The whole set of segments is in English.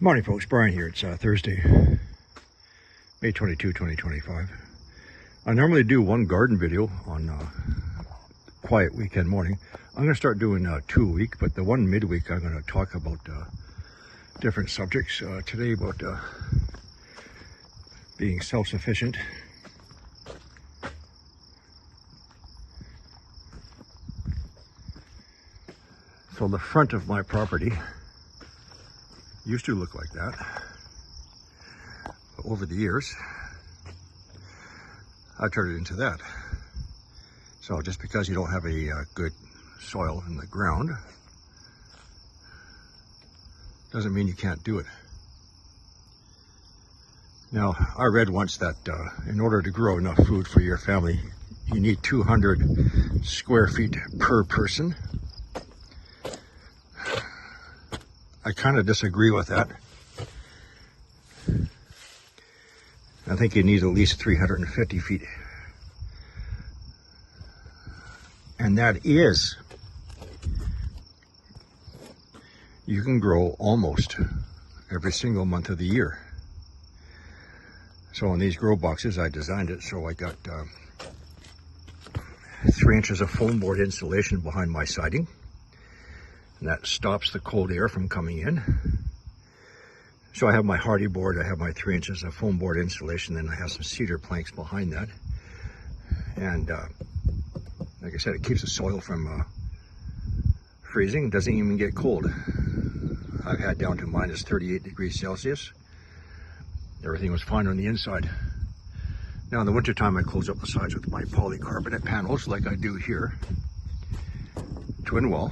Morning folks, Brian here. It's Thursday, May 22, 2025. I normally do one garden video on quiet weekend morning. I'm going to start doing 2 a week, but the one midweek I'm going to talk about different subjects. Today about being self-sufficient. So the front of my property used to look like that. But over the years, I turned it into that. So just because you don't have a good soil in the ground, doesn't mean you can't do it. Now, I read once that in order to grow enough food for your family, you need 200 square feet per person. I kind of disagree with that. I think you need at least 350 feet. And that is, you can grow almost every single month of the year. So in these grow boxes, I designed it so I got 3 inches of foam board insulation behind my siding. And that stops the cold air from coming in. So I have my hardy board, I have my 3 inches of foam board insulation, then I have some cedar planks behind that. And like I said, it keeps the soil from freezing, doesn't even get cold. I've had down to minus 38 degrees Celsius. Everything was fine on the inside. Now in the wintertime, I close up the sides with my polycarbonate panels like I do here. Twin wall.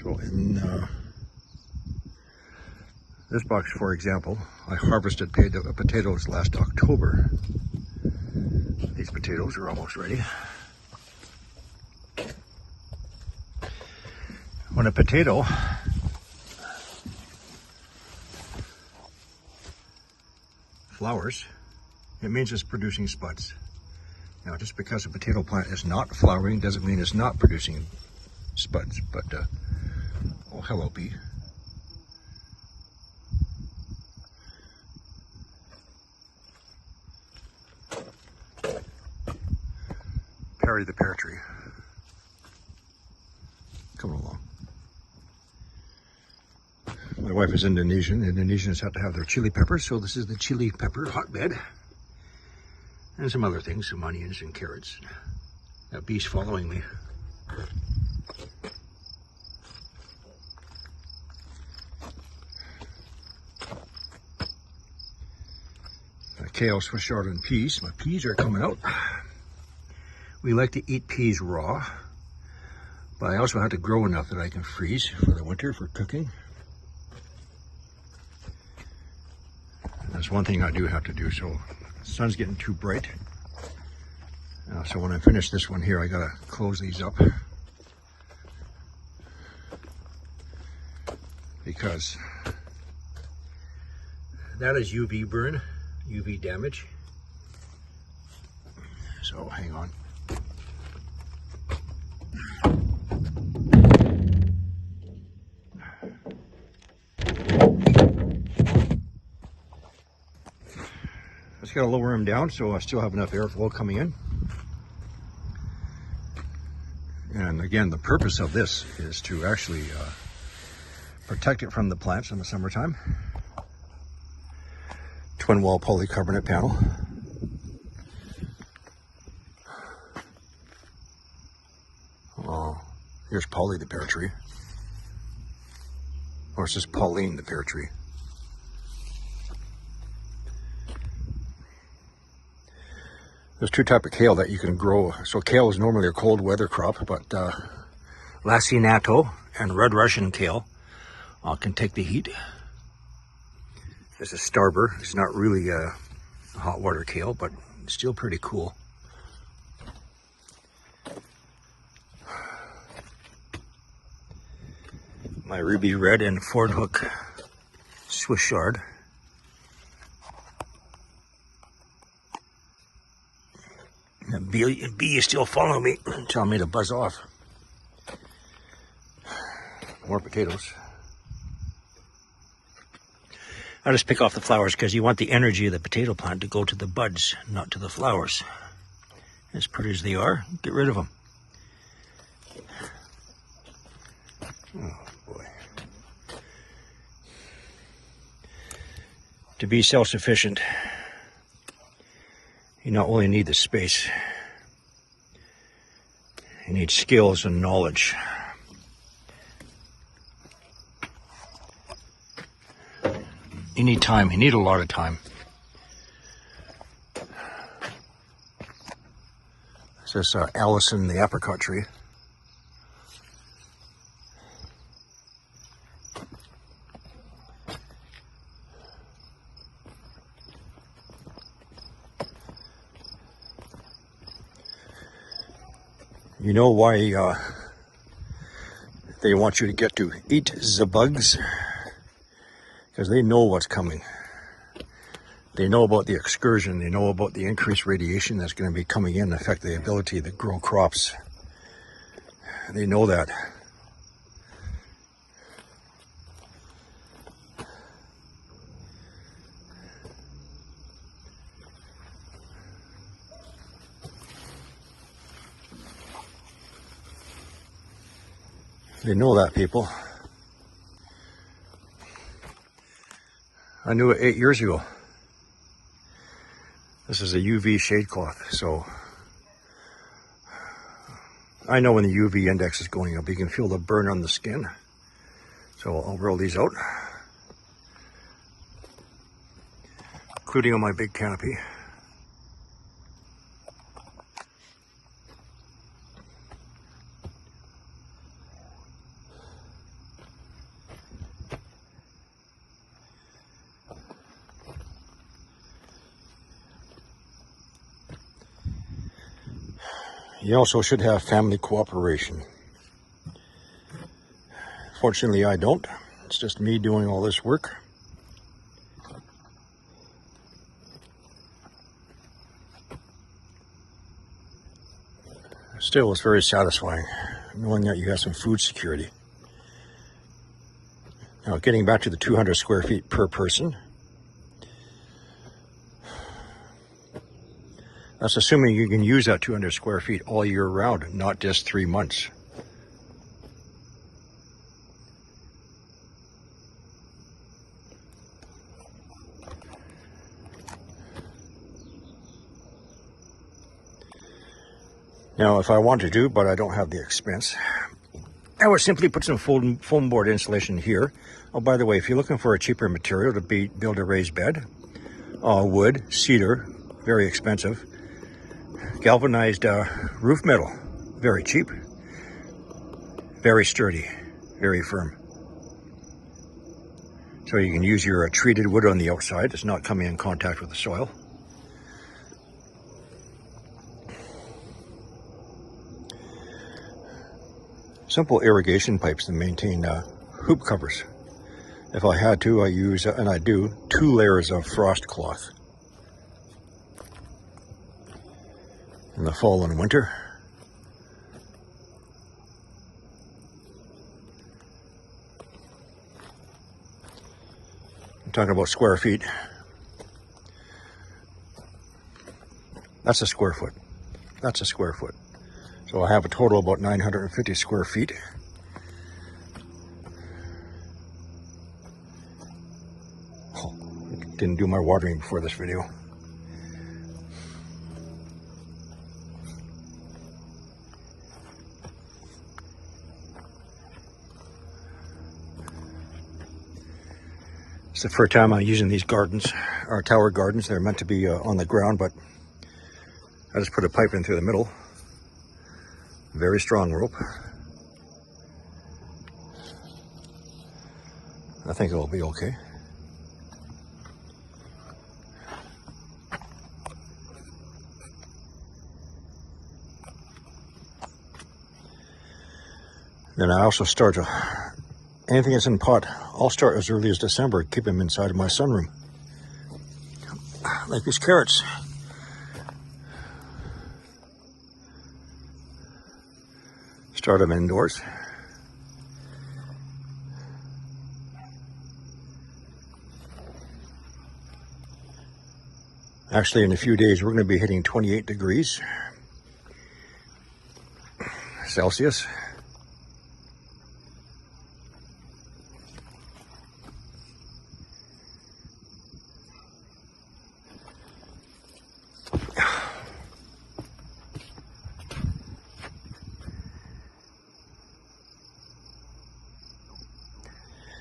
So in this box, for example, I harvested potatoes last October. These potatoes are almost ready. When a potato flowers, it means it's producing spuds. Now, just because a potato plant is not flowering doesn't mean it's not producing spuds, but oh, hello, bee. Perry the pear tree. Coming along. My wife is Indonesian. Indonesians have to have their chili peppers, so this is the chili pepper hotbed. And some other things, some onions and carrots. That bee's following me. Kale, Swiss chard, and peas. My peas are coming out. We like to eat peas raw, but I also have to grow enough that I can freeze for the winter for cooking. That's one thing I do have to do. So the sun's getting too bright. So when I finish this one here, I gotta close these up because that is UV burn. UV damage. So hang on. Just gotta lower them down so I still have enough airflow coming in. And again, the purpose of this is to actually protect it from the plants in the summertime. Twin wall polycarbonate panel. Oh, here's Polly the pear tree. Or it's just Pauline the pear tree. There's 2 types of kale that you can grow. So kale is normally a cold weather crop, but lacinato and red Russian kale can take the heat. This is Starber. It's not really a hot water kale, but it's still pretty cool. My ruby red and Ford Hook Swiss chard. The bee is still following me, telling me to buzz off. more potatoes. I just pick off the flowers because you want the energy of the potato plant to go to the buds, not to the flowers. As pretty as they are, get rid of them. Oh boy. To be self-sufficient, you not only need the space, you need skills and knowledge. You need time. You need a lot of time. This is Allison, the apricot tree. You know why they want you to get to eat the bugs? Because they know what's coming. They know about the excursion. They know about the increased radiation that's going to be coming in and affect the ability to grow crops. They know that. They know that, people. I knew it 8 years ago. This is a UV shade cloth, so I know when the UV index is going up. You can feel the burn on the skin. So I'll roll these out, including on my big canopy. You also should have family cooperation. Fortunately, I don't. It's just me doing all this work. Still, it's very satisfying knowing that you have some food security. Now, getting back to the 200 square feet per person. That's assuming you can use that 200 square feet all year round, not just 3 months. Now, if I want to do, but I don't have the expense, I would simply put some foam board insulation here. Oh, by the way, if you're looking for a cheaper material to build a raised bed, wood, cedar, very expensive. Galvanized roof metal, very cheap, very sturdy, very firm. So you can use your treated wood on the outside. It's not coming in contact with the soil. Simple irrigation pipes to maintain hoop covers. If I had to, I use, and I do, 2 layers of frost cloth. In the fall and winter. I'm talking about square feet. That's a square foot. That's a square foot. So I have a total of about 950 square feet. Oh, didn't do my watering before this video. It's the first time I'm using these gardens, our tower gardens. They're meant to be on the ground, but I just put a pipe in through the middle. Very strong rope. I think it will be okay. Then I also start anything that's in pot, I'll start as early as December, keep them inside of my sunroom. Like these carrots. Start them indoors. Actually, in a few days, we're going to be hitting 28 degrees Celsius.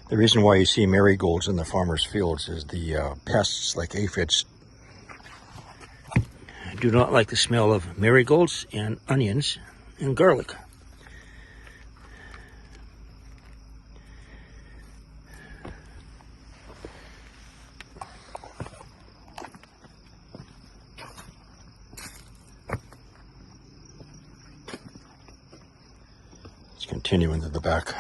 The reason why you see marigolds in the farmers' fields is the pests like aphids do not like the smell of marigolds and onions and garlic. Let's continue into the back.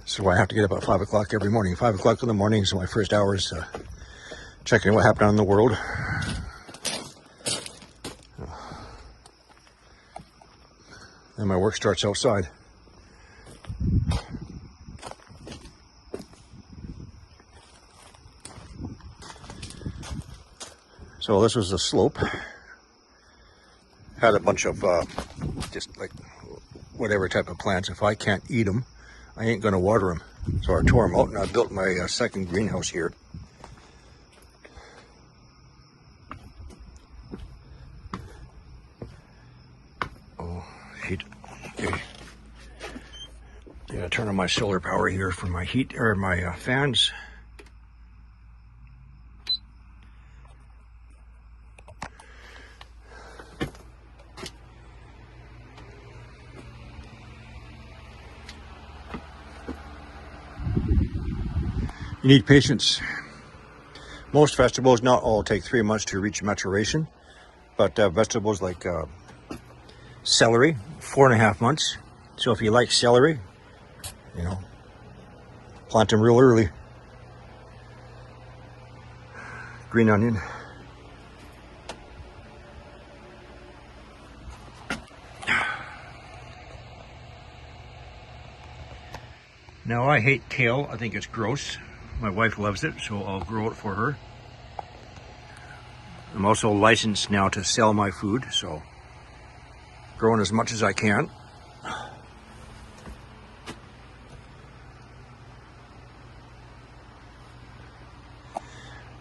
So I have to get up at 5 o'clock every morning. 5 o'clock in the morning, so my first hour is checking what happened out in the world. Then my work starts outside. So this was a slope. Had a bunch of just like whatever type of plants. If I can't eat them, I ain't going to water them. So I tore them out and I built my second greenhouse here. Oh, heat. Okay. Yeah, turn on my solar power here for my heat, or my fans. You need patience. Most vegetables, not all, take 3 months to reach maturation, but vegetables like celery, 4.5 months. So if you like celery, you know, plant them real early. Green onion. Now I hate kale, I think it's gross. My wife loves it, so I'll grow it for her. I'm also licensed now to sell my food, so growing as much as I can.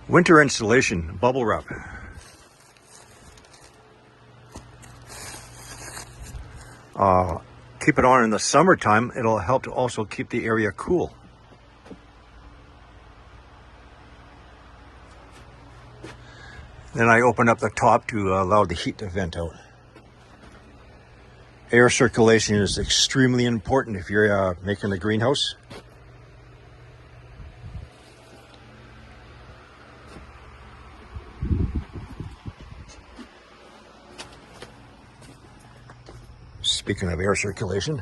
Winter insulation, bubble wrap. Keep it on in the summertime. It'll help to also keep the area cool. Then I open up the top to allow the heat to vent out. Air circulation is extremely important if you're making a greenhouse. Speaking of air circulation,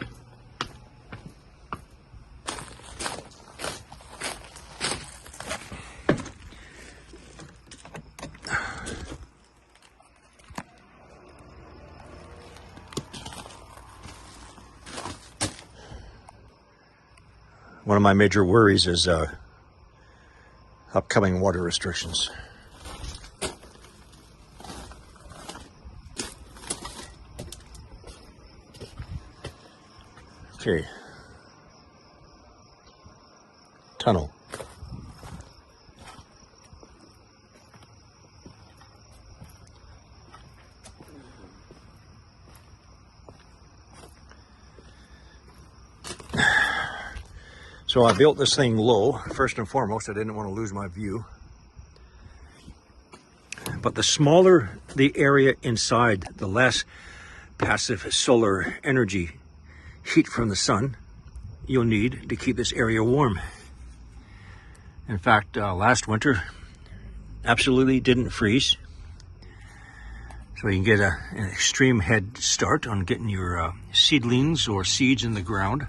one of my major worries is upcoming water restrictions. Okay. Tunnel. So I built this thing low. First and foremost, I didn't want to lose my view. But the smaller the area inside, the less passive solar energy, heat from the sun, you'll need to keep this area warm. In fact, last winter, absolutely didn't freeze. So you can get an extreme head start on getting your seedlings or seeds in the ground.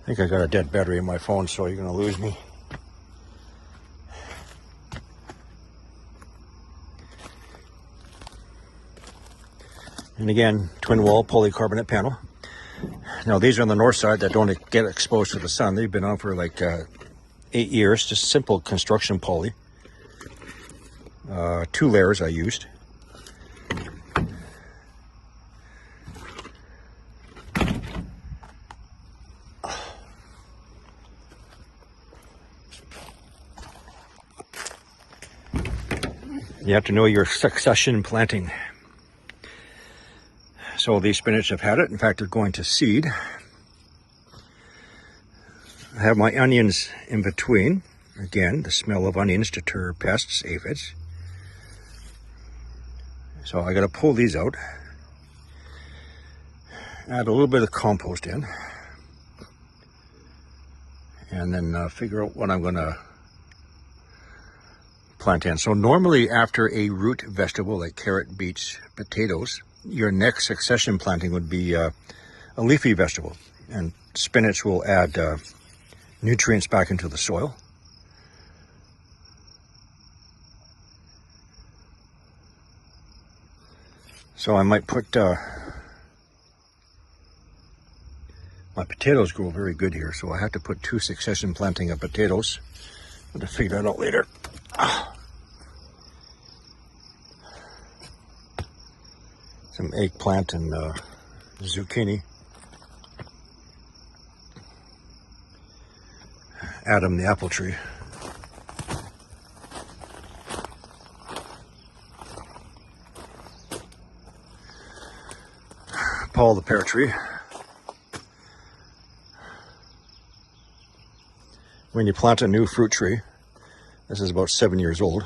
I think I got a dead battery in my phone, so you're gonna lose me. And again, twin wall polycarbonate panel. Now these are on the north side that don't get exposed to the sun. They've been on for like 8 years, just simple construction poly. 2 layers I used. You have to know your succession planting. So these spinach have had it. In fact, they're going to seed. I have my onions in between. Again, the smell of onions deter pests, aphids. So I got to pull these out. Add a little bit of compost in. And then figure out what I'm going to plant in. So normally after a root vegetable like carrot, beets, potatoes, your next succession planting would be a leafy vegetable. And spinach will add nutrients back into the soil. So I might put, my potatoes grow very good here, so I have to put 2 succession planting of potatoes. I'll have to figure that out later. Some eggplant and zucchini. Adam the apple tree. Paul the pear tree. When you plant a new fruit tree, this is about 7 years old.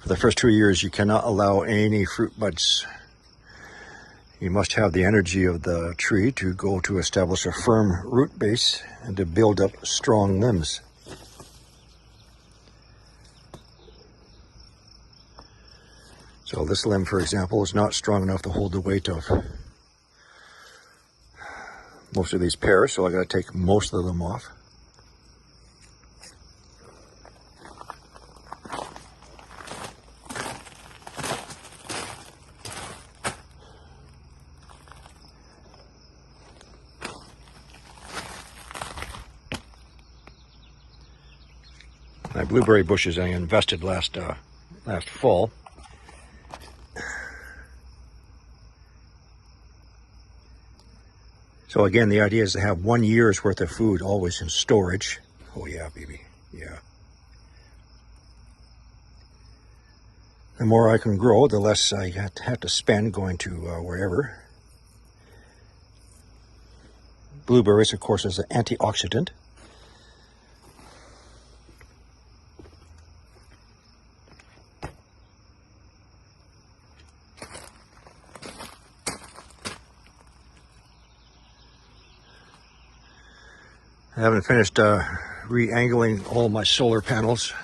For the first 2 years, you cannot allow any fruit buds. You must have the energy of the tree to go to establish a firm root base and to build up strong limbs. So this limb, for example, is not strong enough to hold the weight of most of these pears, so I got to take most of them off. My blueberry bushes I invested last fall. So again, the idea is to have 1 year's worth of food always in storage. Oh yeah, baby, yeah. The more I can grow, the less I have to spend going to wherever. Blueberries, of course, is an antioxidant. I haven't finished re-angling all my solar panels.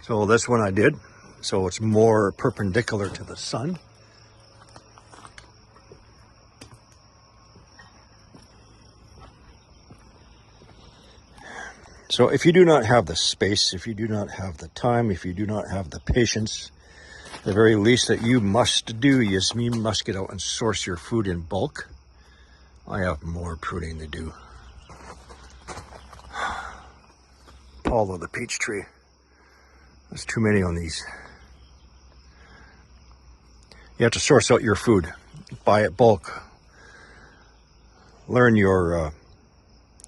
So this one I did, so it's more perpendicular to the sun. So if you do not have the space, if you do not have the time, if you do not have the patience, the very least that you must do is you must get out and source your food in bulk. I have more pruning to do. Paul of the peach tree. There's too many on these. You have to source out your food. Buy it bulk. Learn your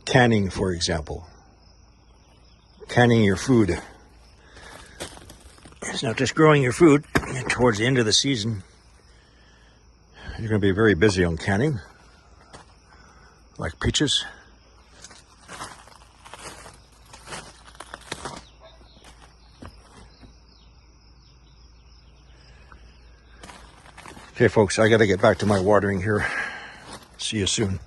canning, for example. Canning your food. It's not just growing your food. Towards the end of the season, you're going to be very busy on canning, like peaches. Okay, folks, I got to get back to my watering here. See you soon.